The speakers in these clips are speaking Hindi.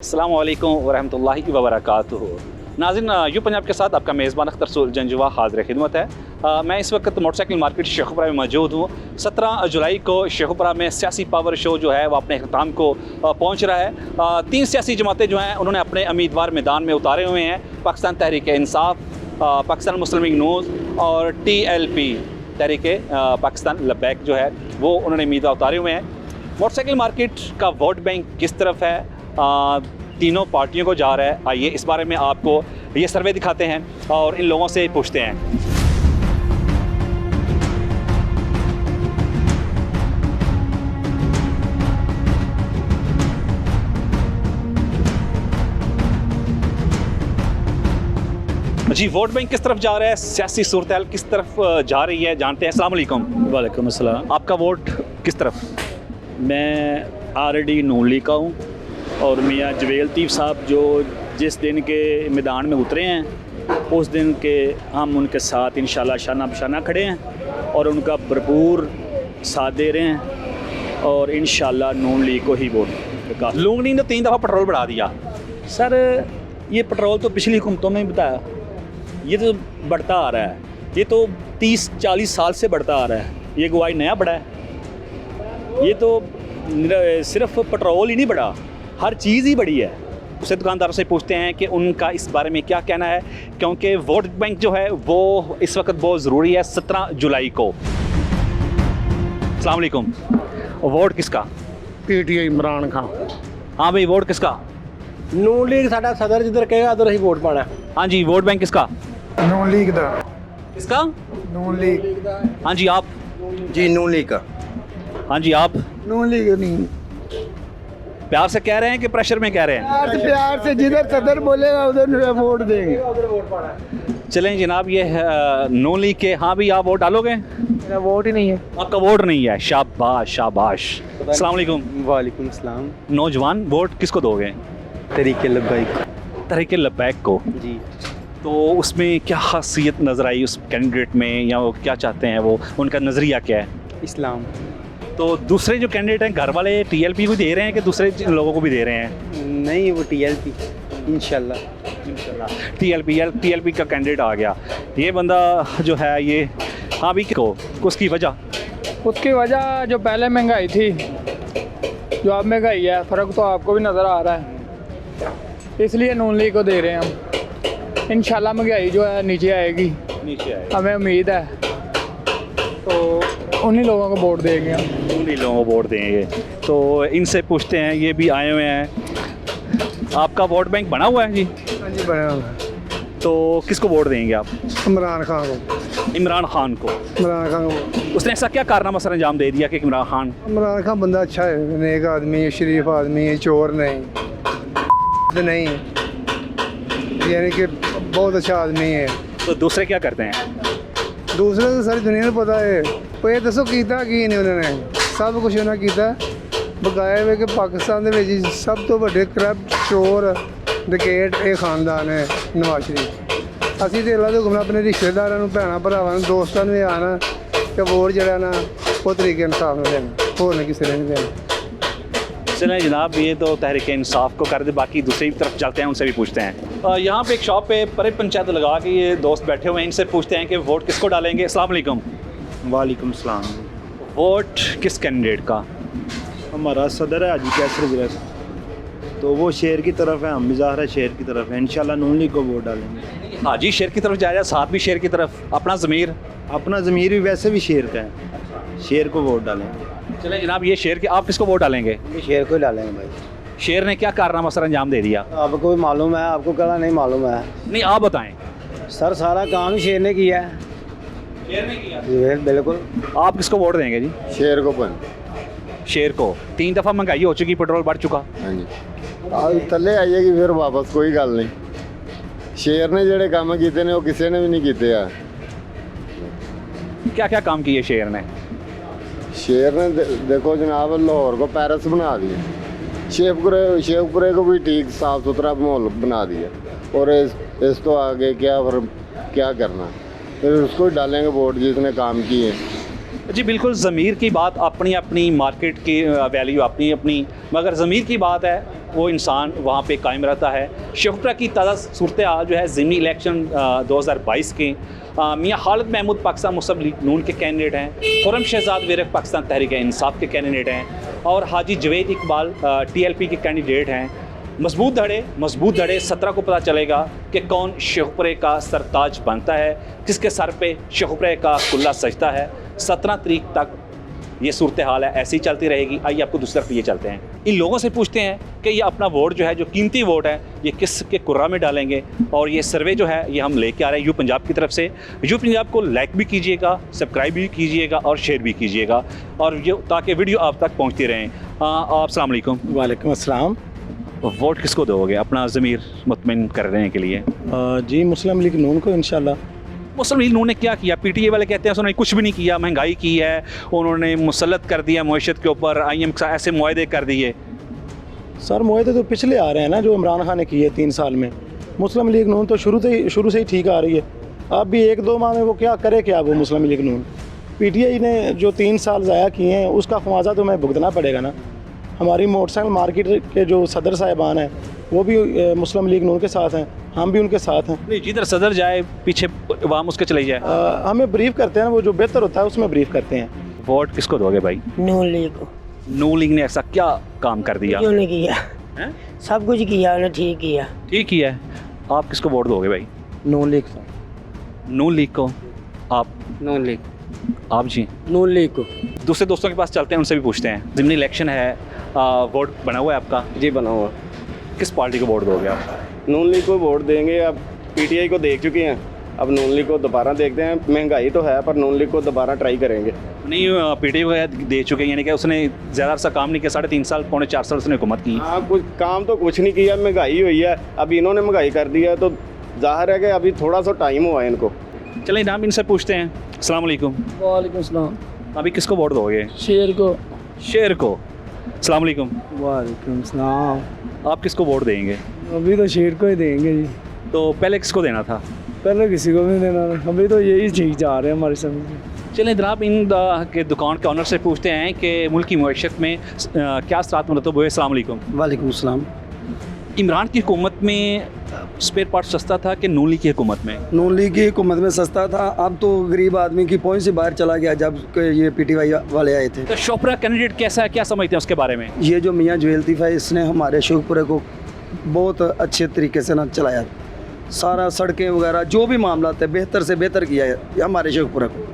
अस्सलामु अलैकुम वरहमतुल्लाहि वबरकातुहू। नाज़रीन, यू पंजाब के साथ आपका मेज़बान अख्तर रसूल जंजुआ हाज़िर खिदमत है। मैं इस वक्त मोटरसाइकिल मार्केट शेखुपुरा में मौजूद हूँ। 17 जुलाई को शेखुपुरा में सियासी पावर शो जो है वो अपने अख्ताम को पहुँच रहा है। 3 सियासी जमातें जो हैं उन्होंने अपने उम्मीदवार मैदान में उतारे हुए हैं। पाकिस्तान तहरीक इंसाफ, पाकिस्तान मुस्लिम लीग नून और TLP तहरीक पाकिस्तान लब्बैक जो है वो उन्होंने उम्मीदवार उतारे हुए हैं। मोटरसाइकिल मार्केट का वोट बैंक किस तरफ है, तीनों पार्टियों को जा रहा है, आइए इस बारे में आपको ये सर्वे दिखाते हैं और इन लोगों से पूछते हैं। जी, वोट बैंक किस तरफ जा रहा है, सियासी सूरत-ए-हाल किस तरफ जा रही है, जानते हैं। अस्सलाम वालेकुम। वालेकुम अस्सलाम। आपका वोट किस तरफ? मैं ऑलरेडी नून लीग का हूँ और मियाँ जवेल तीफ साहब जो जिस दिन के मैदान में उतरे हैं उस दिन के हम उनके साथ इंशाल्लाह शाना बशाना खड़े हैं और उनका भरपूर साथ दे रहे हैं और इंशाल्लाह नून लीग को ही वोट। लोग ने 3 दफ़ा पेट्रोल बढ़ा दिया। सर, ये पेट्रोल तो पिछली हुकूमतों में भी बताया, ये तो बढ़ता आ रहा है, ये तो 30-40 साल से बढ़ता आ रहा है, ये कोई नया बढ़ा है? ये तो सिर्फ पेट्रोल ही नहीं बढ़ा, हर चीज़ ही बड़ी है। उसे दुकानदारों से पूछते हैं कि उनका इस बारे में क्या कहना है, क्योंकि वोट बैंक जो है वो इस वक्त बहुत ज़रूरी है 17 जुलाई को। अस्सलाम वालेकुम। वोट किसका? PTI इमरान खान। हाँ भाई, वोट किसका? नून लीग साडा सदर जिधर कहेगा उधर ही वोट पाना। हाँ जी, वोट बैंक किसका? नून लीग दा। किसका? नून लीग। हाँ जी, आप? जी नून लीग का। हाँ जी, आप? नून लीग नहीं। प्यार से कह रहे हैं कि प्रेशर में कह रहे हैं? प्यार से जिधर सदर बोलेगा उधर वोट देंगे। चलें जनाब, ये नून लीग के। हाँ भी, आप वोट डालोगे? मेरा वोट ही नहीं है। आपका वोट नहीं है? शाबाश शाबाश। अस्सलाम वालेकुम। वालेकुम सलाम। नौजवान, वोट किसको दोगे? तरीके लब्बैक। तहरीक लब्बैक को। जी। तो उसमें क्या खासियत नज़र आई उस कैंडिडेट में, या वो क्या चाहते हैं, वो उनका नज़रिया क्या है? इस्लाम। तो दूसरे जो कैंडिडेट हैं घर वाले TLP को दे रहे हैं कि दूसरे लोगों को भी दे रहे हैं? नहीं, वो TLP इंशाल्लाह। TLP का कैंडिडेट आ गया। ये बंदा जो है ये, हाँ भी, को उसकी वजह? उसकी वजह जो पहले महंगाई थी, जो अब महंगाई है, फ़र्क तो आपको भी नज़र आ रहा है, इसलिए नून लीग को दे रहे हैं हम। इंशाल्लाह महंगाई जो है नीचे आएगी, नीचे आए, हमें उम्मीद है, तो उन्हीं लोगों को वोट देंगे हम। उन्हीं लोगों को वोट देंगे। तो इनसे पूछते हैं, ये भी आए हुए हैं। आपका वोट बैंक बना हुआ है जी? हाँ जी, बना हुआ। तो किसको वोट देंगे आप? इमरान खान को। इमरान खान को। इमरान खान को। उसने ऐसा क्या कारनामा सर अंजाम दे दिया कि इमरान खान? इमरान खान बंदा अच्छा है, नेक आदमी है, शरीफ आदमी है, चोर नहीं नहीं, यानी कि बहुत अच्छा आदमी है। तो दूसरे क्या करते हैं? दूसरे तो सारी दुनिया को पता है। तो ये दसो कीता की नहीं उन्होंने, सब कुछ उन्होंने कीता बकाया वे कि पाकिस्तान ਦੇ ਵਿੱਚ सब तो ਵੱਡੇ ਕਰਪਟ ਚੋਰ ਡਕੈਟ ਇਹ ਖਾਨਦਾਨ ਹੈ ਨਵਾਜ਼ ਸ਼ਰੀਫ। ਅਸੀਂ ਤੇ ਅੱਲਾ ਦੇ ਹੁਕਮ ਨਾਲ ਆਪਣੇ ਰਿਸ਼ਤੇਦਾਰਾਂ ਨੂੰ, ਭੈਣਾਂ ਭਰਾਵਾਂ ਨੂੰ, ਦੋਸਤਾਂ ਨੂੰ ਆਣਾ ਕਿ ਵੋਟ ਜਿਹੜਾ ਨਾ ਉਹ ਤਰੀਕੇ ਇਨਸਾਫ ਨਾਲ ਦੇਣਾ, ਹੋਰ ਨਹੀਂ ਕਿਸੇ ਨੇ ਨਹੀਂ ਦੇਣਾ। चलें जनाब, ये तो तहरीक इंसाफ को कर दे, बाकी दूसरी तरफ चलते हैं, उनसे भी पूछते हैं। यहाँ पे एक शॉप पे परे पंचायत लगा के ये दोस्त बैठे हुए हैं, इनसे पूछते हैं कि वोट किसको डालेंगे। अस्सलाम वालेकुम। वालेकुम सलाम। वोट किस कैंडिडेट का? हमारा सदर है हाजी कैसर गुरैस, तो वो शेर की तरफ है, हम भी ज़ाहिर है शेर की तरफ है। इंशाल्लाह नून लीग को वोट डालेंगे। हाजी शेर की तरफ जाएगा, साथ भी शेर की तरफ, अपना ज़मीर। अपना ज़मीर भी वैसे भी शेर का है, शेर को वोट डालेंगे। चलें जनाब, ये शेर के, आप किसको वोट डालेंगे? ये शेर को ही डालेंगे भाई। शेर ने क्या कारनामा सर अंजाम दे दिया? आपको भी मालूम है, आपको क्या नहीं मालूम है? नहीं, आप बताएं। सर, सारा काम ही शेर ने किया है। शेर ने किया? जी बिल्कुल। आप किसको वोट देंगे जी? शेर को बन। शेर को। 3 दफ़ा महंगाई हो चुकी, पेट्रोल बढ़ चुका। हाँ जी, थले आइएगी फिर वापस, कोई गल नहीं। शेर ने जेडे काम किए ने वो किसी ने भी नहीं किए आ। क्या क्या काम किए शेर ने? शेर ने देखो जनाब, लाहौर को पेरिस बना दिया, शेखपुरे को भी ठीक साफ सुथरा माहौल बना दिया, और इस तो आगे क्या करना, फिर उसको डालेंगे वोट जिसने काम किए। जी बिल्कुल, ज़मीर की बात अपनी अपनी, मार्केट की वैल्यू अपनी अपनी, मगर ज़मीर की बात है वो इंसान वहाँ पे कायम रहता है। शेखुपुरा की ताज़ा सूरत हाल जो है ज़िमनी इलेक्शन 2022 के मियाँ खालिद महमूद पाकिस्तान मुस्लिम लीग नून के कैंडिडेट हैं, खुर्रम शहजाद विरक पाकिस्तान तहरीक इंसाफ के कैंडिडेट हैं और हाजी जवेद इकबाल TLP के कैंडिडेट हैं। मजबूत धड़े 17 को पता चलेगा कि कौन शेखुपुरे का सरताज बनता है, किसके सर पे शेखुपुरे का कुल्ला सजता है। 17 तारीख तक ये सूरत हाल है, ऐसी ही चलती रहेगी। आइए आपको दूसरी तरफ ये चलते हैं, इन लोगों से पूछते हैं कि ये अपना वोट जो है, जो कीमती वोट है, ये किस के कुर्रा में डालेंगे। और ये सर्वे जो है ये हम लेके आ रहे हैं यू पंजाब की तरफ से। यू पंजाब को लाइक भी कीजिएगा, सब्सक्राइब भी कीजिएगा और शेयर भी कीजिएगा, और ये ताकि वीडियो आप तक पहुँचती रहें। आप अस्सलाम वालेकुम। वालेकुम अस्सलाम। वोट किसको दोगे अपना ज़मीर मुतमिन करने के लिए? जी मुस्लिम लीग नून को इंशाल्लाह। मुस्लिम लीग नून ने क्या किया? PTA वाले कहते हैं उन्होंने कुछ भी नहीं किया, महंगाई की है, उन्होंने मुसल्लत कर दिया मईशत के ऊपर, IM के साथ ऐसे मुआहदे कर दिए। सर मुआहदे तो पिछले आ रहे हैं ना, जो इमरान खान ने किए 3 साल में। मुस्लिम लीग नून तो शुरू से ही ठीक आ रही है। अब भी 1-2 माह में वो क्या करे, क्या वो मुस्लिम लीग नून। PTI ने जो 3 साल ज़ाया किए हैं उसका ख्वाजा तो हमें भुगतना पड़ेगा ना। हमारी मोटरसाइकिल मार्केट के जो सदर साहिबान हैं वो भी मुस्लिम लीग नून के साथ हैं, हम भी उनके साथ हैं। नहीं, जिधर सदर जाए पीछे वाम उसके चले जाए। हमें ब्रीफ करते हैं, वो जो बेहतर होता है उसमें ब्रीफ करते हैं। वोट किसको दोगे भाई? नून लीग को। नून लीग ने ऐसा क्या काम कर दिया? क्यों नहीं किया? हैं? सब कुछ किया उन्हें, ठीक किया। ठीक ही है। आप किसको वोट दोगे भाई? नून लीग नून लीग को। आप? नून लीग। आप जी? नून लीग को। दूसरे दोस्तों के पास चलते हैं, उनसे भी पूछते हैं। ज़िमनी इलेक्शन है, वोट बना हुआ है आपका? जी बना हुआ। किस पार्टी को वोट दोगे आप? नून लीग को वोट देंगे। अब PTI को देख चुके हैं, अब नून लीग को दोबारा देखते हैं। महंगाई तो है पर नून लीग को दोबारा ट्राई करेंगे। नहीं, PTI को दे चुके हैं, यानी कि उसने ज़्यादा सा काम नहीं किया। 3.5 साल, 4.5 साल उसने हुकूमत की। हाँ, कुछ काम तो कुछ नहीं किया, महंगाई हुई है। अब इन्होंने महंगाई कर दिया तो जाहिर है कि अभी थोड़ा सा टाइम हुआ है इनको। चलें नाम इनसे पूछते हैं। अस्सलाम वालेकुम। वालेकुम सलाम। अभी किसको वोट दोगे? शेर को। शेर को। अस्सलाम वालेकुम। वालेकुम सलाम। आप किसको वोट देंगे? अभी तो शेर को ही देंगे जी, तो पहले किसको देना था? पहले किसी को नहीं देना था। अभी तो यही ठीक जा रहे हैं हमारे समझ। चलें जनाब के दुकान के ऑनर से पूछते हैं कि मुल्क की मईशत में क्या असरात मुरतब हुए। अस्सलाम वालेकुम। वालेकुम अस्सलाम। इमरान की हुकूमत में स्पेयर पार्ट सस्ता था कि नून लीग की हुकूमत में? नून लीग की हुकूमत में सस्ता था। अब तो गरीब आदमी की पहुंच से बाहर चला गया जब ये PTI वाले आए थे। तो शेखुपुरा कैंडिडेट कैसा है, क्या समझते हैं उसके बारे में? ये जो मियाँ जुवेल लतीफ़ है, इसने हमारे शेखुपुरे को बहुत अच्छे तरीके से ना चलाया। सारा सड़कें वगैरह जो भी मामला थे बेहतर से बेहतर किया है हमारे शेखुपुरा को।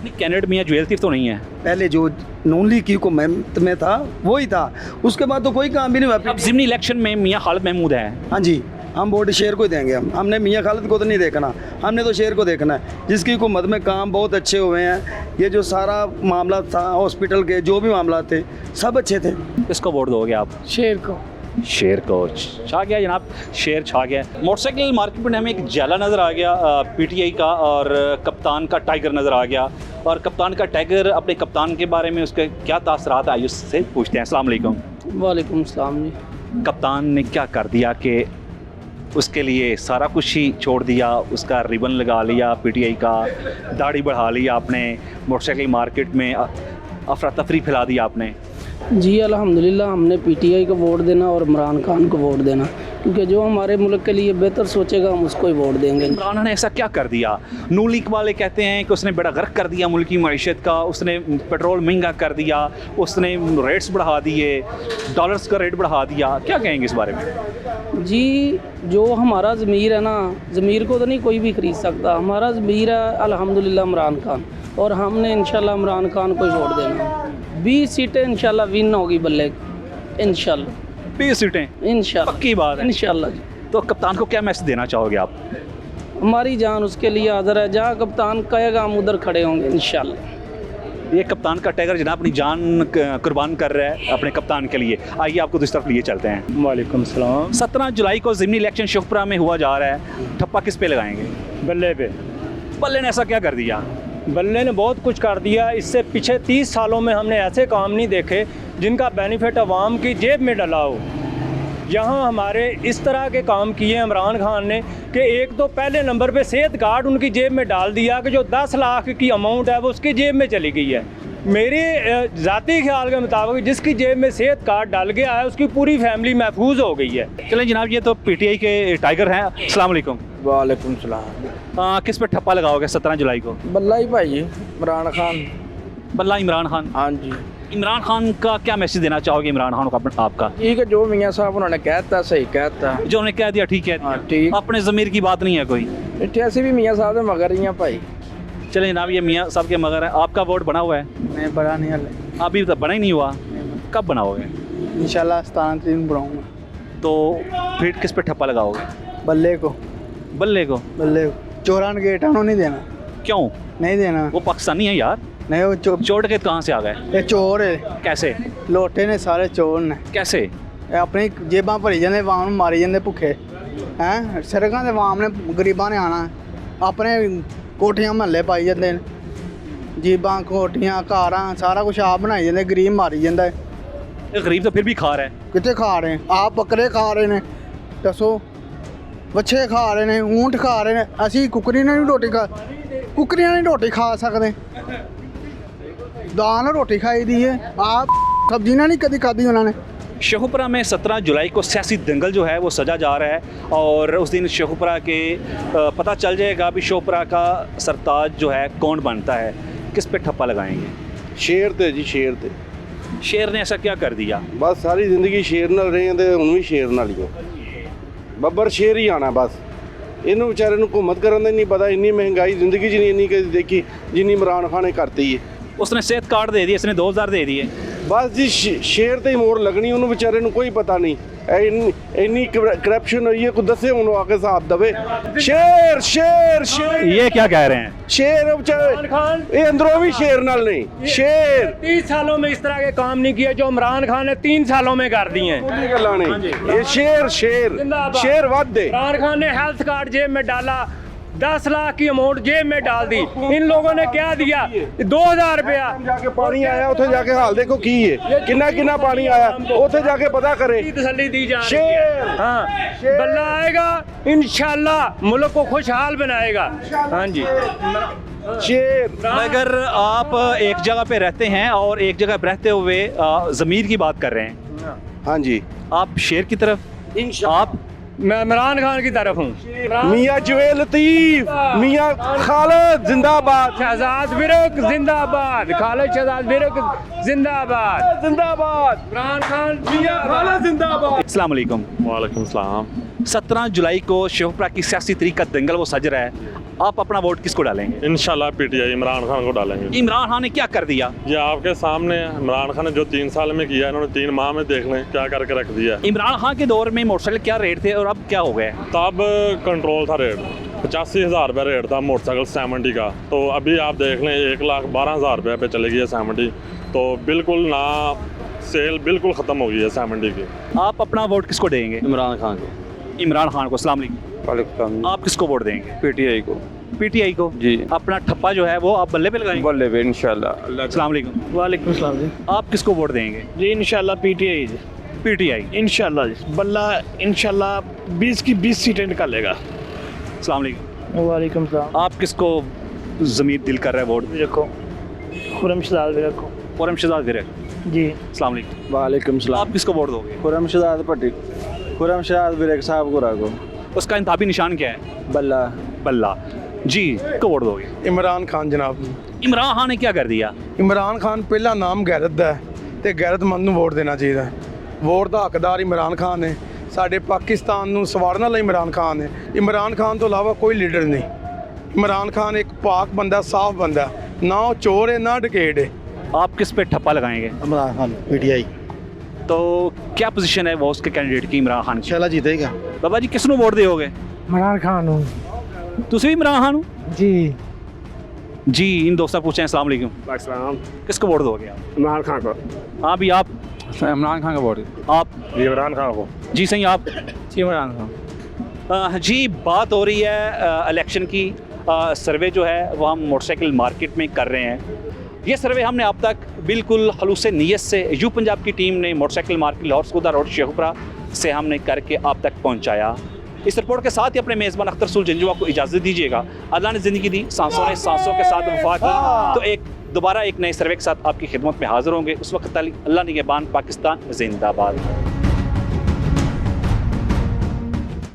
नहीं, कैंडिडेट मियाँ जुवेल लतीफ़ तो नहीं है। पहले जो नून लीग की हुकूमत में था वही था, उसके बाद तो कोई काम भी नहीं हुआ। अब ज़िमनी इलेक्शन में मियाँ खालिद महमूद है। हाँ जी, हम वोट शेर को देंगे। हमने मियाँ खालिद को तो नहीं देखना, हमने तो शेर को देखना है जिसकी हुकूमत में काम बहुत अच्छे हुए हैं। ये जो सारा मामला था हॉस्पिटल के, जो भी मामला थे सब अच्छे थे। किसको वोट दोगे आप? शेर को। शेर को छा गया जनाब, शेर छा गया। मोटरसाइकिल मार्केट में हमें एक जाला नज़र आ गया PTI का, और कप्तान का टाइगर नज़र आ गया। और कप्तान का टाइगर, अपने कप्तान के बारे में उसके क्या तासरात आए उससे पूछते हैं। अस्सलाम वालेकुम। वालेकुम सलाम जी। कप्तान ने क्या कर दिया कि उसके लिए सारा कुछ ही छोड़ दिया? उसका रिबन लगा लिया PTI का, दाढ़ी बढ़ा लिया आपने, मोटरसाइकिल मार्केट में अफरा तफरी फैला दिया आपने। जी अल्हम्दुलिल्लाह, हमने PTI को वोट देना और इमरान खान को वोट देना, क्योंकि जो हमारे मुल्क के लिए बेहतर सोचेगा हम उसको ही वोट देंगे। इमरान ने ऐसा क्या कर दिया? नून लीग वाले कहते हैं कि उसने बेड़ा गर्क कर दिया मुल्क की मईशत का, उसने पेट्रोल महंगा कर दिया, उसने रेट्स बढ़ा दिए, डॉलर्स का रेट बढ़ा दिया। क्या कहेंगे इस बारे में? जी जो हमारा ज़मीर है ना, ज़मीर को तो नहीं कोई भी ख़रीद सकता। हमारा ज़मीर है अल्हम्दुलिल्लाह इमरान खान, और हमने इंशाल्लाह इमरान खान को ही वोट देना। 20 सीटें इंशाल्लाह विन होगी बल्ले, इंशाल्लाह 20 सीटें इंशाल्लाह, पक्की बात है इंशाल्लाह जी। तो कप्तान को क्या मैसेज देना चाहोगे आप? हमारी जान उसके लिए हाज़िर है, जहाँ कप्तान कहेगा हम उधर खड़े होंगे इंशाल्लाह। ये कप्तान का टाइगर जनाब अपनी जान कुर्बान कर रहा है अपने कप्तान के लिए। आइए आपको दूसरी तरफ लिए चलते हैं। वालेकुम सलाम। 17 जुलाई को ज़िमनी इलेक्शन शेखुपुरा में हुआ जा रहा है, ठप्पा किस पे लगाएंगे? बल्ले पे। बल्ले ने ऐसा क्या कर दिया? बल्ले ने बहुत कुछ कर दिया। इससे पीछे 30 सालों में हमने ऐसे काम नहीं देखे जिनका बेनिफिट अवाम की जेब में डला हो। यहाँ हमारे इस तरह के काम किए इमरान खान ने कि एक तो पहले नंबर पे सेहत कार्ड उनकी जेब में डाल दिया कि जो 10 लाख की अमाउंट है वो उसकी जेब में चली गई है। मेरे ज़ाती ख्याल के मुताबिक जिसकी जेब में सेहत कार्ड डल गया है उसकी पूरी फैमिली महफूज हो गई है। चलें जनाब, ये तो पीटीआई के टाइगर हैं। अस्सलाम वालेकुम। वालेकुम सलाम। किस पे ठप्पा लगाओगे 17 जुलाई को? बल्ला ही भाई, इमरान खान। बल्ला इमरान खान। हाँ जी। इमरान खान का क्या मैसेज देना चाहोगे इमरान खान को आपका? ठीक है, जो मियाँ साहब उन्होंने कहता सही कहता, जो उन्होंने कह दिया ठीक है, हाँ ठीक। अपने ज़मीर की बात नहीं है कोई। ऐसे भी मियाँ साहब ने मगर ही हैं भाई। चलें जनाब, ये मियाँ साहब के मगर है। आपका वोट बना हुआ है? नहीं बड़ा नहीं हले, अभी तो बना ही नहीं हुआ। कब बनाओगे? इंशाल्लाह 17 दिन बनाऊंगा। तो फिर किस पे ठप्पा लगाओगे? बल्ले को। बल्ले को? बल्ले को चोरान गेट उन्होंने नहीं देना। क्यों नहीं देना, वो पाकिस्तानी है यार। नहीं वो चोर के कहाँ से आ गए? ये चोर है, कैसे? लोटे ने सारे चोर ने। कैसे? ਇਹ ਆਪਣੀ ਜੇਬਾਂ ਭਰੀ ਜਾਂਦੇ, ਵਾਮ ਨੂੰ ਮਾਰੀ ਜਾਂਦੇ ਭੁੱਖੇ ਹੈ। ਸੜਕਾਂ ਦੇ ਵਾਮ ਨੇ ਗਰੀਬਾਂ ਨੇ ਆਣਾ, ਆਪਣੇ ਕੋਠੀਆਂ ਮਹੱਲੇ ਪਾਈ ਜਾਂਦੇ ਨੇ, ਜੀਬਾਂ ਕੋਠੀਆਂ ਕਾਰਾਂ ਸਾਰਾ ਕੁਝ ਆਪ ਬਣਾਈ ਜਾਂਦੇ, ਗਰੀਬ ਮਾਰੀ ਜਾਂਦਾ। ये गरीब तो फिर भी खा रहा है। ਕਿੱਥੇ ਖਾ ਰਹੇ? ਆਪ ਬੱਕਰੇ ਖਾ ਰਹੇ ਨੇ, ਦੱਸੋ, ਬੱਚੇ ਖਾ ਰਹੇ ਨੇ, ਊਂਠ ਖਾ ਰਹੇ ਨੇ। ਅਸੀਂ ਕੁੱਕਰੀ ਨਾਲ ਨਹੀਂ ਰੋਟੀ ਕੁੱਕਰੀਆਂ ਨਾਲ ਰੋਟੀ ਖਾ ਸਕਦੇ, ਦਾਲ ਨਾਲ ਰੋਟੀ ਖਾਈ ਦੀ ਹੈ, ਆਪ सब्जी ना नहीं कभी खाधी उन्होंने। शेखुपुरा में 17 जुलाई को सियासी दंगल जो है वो सजा जा रहा है और उस दिन शेखुपुरा के पता चल जाएगा अभी शेखुपुरा का सरताज जो है कौन बनता है। किस पे ठप्पा लगाएंगे? शेर ते जी, शेर ते। शेर ने ऐसा क्या कर दिया? बस सारी जिंदगी शेर नाल रहे ते हुण भी शेर नाल ही बब्बर शेर ही आना। बस इन्हू बेचारे नूं हुकूमत करन दा नहीं पता। इन्नी महंगाई जिंदगी च नहीं इन्नी कदी देखी जिन्नी इमरान खान ने करती है। उसने सेहत कार्ड दे दिए, इसने 2000 दे दिए। बस जी शेर ते ही मोड़ लगनी, उन्होंने बेचारे नूं कोई पता नहीं। इन्नी करप्शन हुई है, कोई दसे उन्होंने आके हिसाब दवे। शेर शेर शेर ये क्या कह रहे हैं? शेर बेचारे ये अंदरों भी शेर नाल नहीं। शेर 30 सालों में इस तरह के काम नहीं किए जो इमरान खान ने 3 सालों में कर दिए हैं। गल्लां नहीं, ये शेर शेर शेर वध दे। इमरान खान ने हेल्थ कार्ड जेब में डाला, 10 लाख की अमाउंट जेब में डाल दी। इन लोगों ने क्या दिया? 2000 रुपया। जाके पानी आया उथे जाके हाल देखो की है, किन्ना किन्ना पानी आया उथे जाके पता करे। तसल्ली दी जा रही शेर है। हाँ, बल्ला आएगा इंशाल्लाह, मुल्क को खुशहाल बनाएगा। हाँ जी। शेर। अगर आप एक जगह पे रहते हैं और एक जगह पे रहते हुए ज़मीर की बात कर रहे हैं, हाँ जी, आप शेर की तरफ, आप मैं इमरान खान की तरफ हूँ। मियाँ जुवेल लतीफ, मियाँ खालिद जिंदाबाद, शहजाद विरक जिंदाबाद, खालिद शहजाद विरक जिंदाबाद, जिंदाबाद, इमरान खान मियाँ खालिद जिंदाबाद। अस्सलाम वालेकुम। वालेकुम सलाम। 17 जुलाई को शेखुपुरा की सियासी तरीक का दंगल वो सज रहा है। आप अपना वोट किसको डालेंगे? इंशाल्लाह पीटीआई इमरान खान को डालेंगे। इमरान खान ने क्या कर दिया? ये आपके सामने इमरान खान ने जो 3 साल में किया, इन्होंने 3 माह में देख लें क्या करके रख दिया। इमरान खान के दौर में मोटरसाइकिल क्या रेट थे और अब क्या हो गए? तब कंट्रोल था रेट, 85,000 रुपये रेट था मोटरसाइकिल 70 का। तो अभी आप देख लें 1,12,000 रुपये पे चली गई है 70। तो बिल्कुल ना, सेल बिल्कुल ख़त्म हो गई है 70 की। आप अपना वोट किसको देंगे? इमरान खान को। इमरान खान को। अस्सलाम वालेकुम। वालेकुम। आप किसको वोट देंगे? पीटीआई को। पीटीआई को जी। अपना ठप्पा जो है वो आप बल्ले पे लगाएंगे? बल्ले पे इंशाल्लाह। अस्सलाम वालेकुम। वालेकुम सलाम जी। आप किसको वोट देंगे? जी इंशाल्लाह पीटीआई पीटीआई। इंशाल्लाह जी। बल्ला इंशाल्लाह 20 की 20 सीटें निकालेगा। अस्सलाम वालेकुम। वालेकुम सलाम। आप किसको ज़मीर दिल कर रहा है वोट? रखो खुरम शहजाद विरक को। खुरम शहजाद विरक जी। अस्सलाम वालेकुम। वालेकुम सलाम। आप किसको वोट दोगे? खुरम शहजाद पट्टी, खुरम शहजाद विरक साहब को रखो। उसका इंतखाबी निशान क्या है? बल्ला। बल्ला। जी, को वोट दोगे? इमरान खान जनाब। इमरान खान ने क्या कर दिया? इमरान खान पहला नाम गैरत ਦਾ ਹੈ ਤੇ ਗੈਰਤਮੰਦ ਨੂੰ ਵੋਟ ਦੇਣਾ ਚਾਹੀਦਾ ਹੈ। ਵੋਟ ਦਾ ਹੱਕਦਾਰ ਇਮਰਾਨ ਖਾਨ ਨੇ। ਸਾਡੇ ਪਾਕਿਸਤਾਨ ਨੂੰ ਸਵਾਰਨ ਵਾਲਾ ਇਮਰਾਨ ਖਾਨ ਹੈ। ਇਮਰਾਨ ਖਾਨ ਤੋਂ ਇਲਾਵਾ ਕੋਈ ਲੀਡਰ ਨਹੀਂ। ਇਮਰਾਨ ਖਾਨ ਇੱਕ ਪਾਕ ਬੰਦਾ, ਸਾਫ਼ ਬੰਦਾ, ਨਾ ਉਹ ਚੋਰ ਹੈ ਨਾ ਡਕੈਟ है। आप किस पे ठप्पा लगाएंगे? इमरान खान पीटीआई। तो क्या पोजीशन है वो उसके कैंडिडेट की इमरान खान की? इंशाल्लाह जीतेगा। बाबा जी किसनों वोट दोगे? इमरान खान हूँ तुसी भी इमरान खान हो? जी। जी, इन दोस्तों पूछे हैं। अस्सलाम वालेकुम। अस्सलाम। किसको वोट दोगे आप? इमरान खान को। हाँ भी आप? इमरान खान का वोट। आप? इमरान खान को। जी सही। आप? जी इमरान खान। जी, बात हो रही है इलेक्शन की। सर्वे जो है वो हम मोटरसाइकिल मार्केट में कर रहे हैं। ये सर्वे हमने अब तक बिल्कुल खलूस नीयत से यू पंजाब की टीम ने मोटरसाइकिल मार्केट लाहौर स्कूदा रोड शेखुपुरा से हमने करके आप तक पहुंचाया। इस रिपोर्ट के साथ ही अपने मेज़बान अख्तर रसूल जंजुआ को इजाज़त दीजिएगा। अल्लाह ने ज़िंदगी दी, सांसों ने सांसों के साथ वफा की, तो एक दोबारा एक नए सर्वे के साथ आपकी खिदमत में हाजिर होंगे। उस वक्त तक अल्लाह निगहबान, पाकिस्तान जिंदाबाद।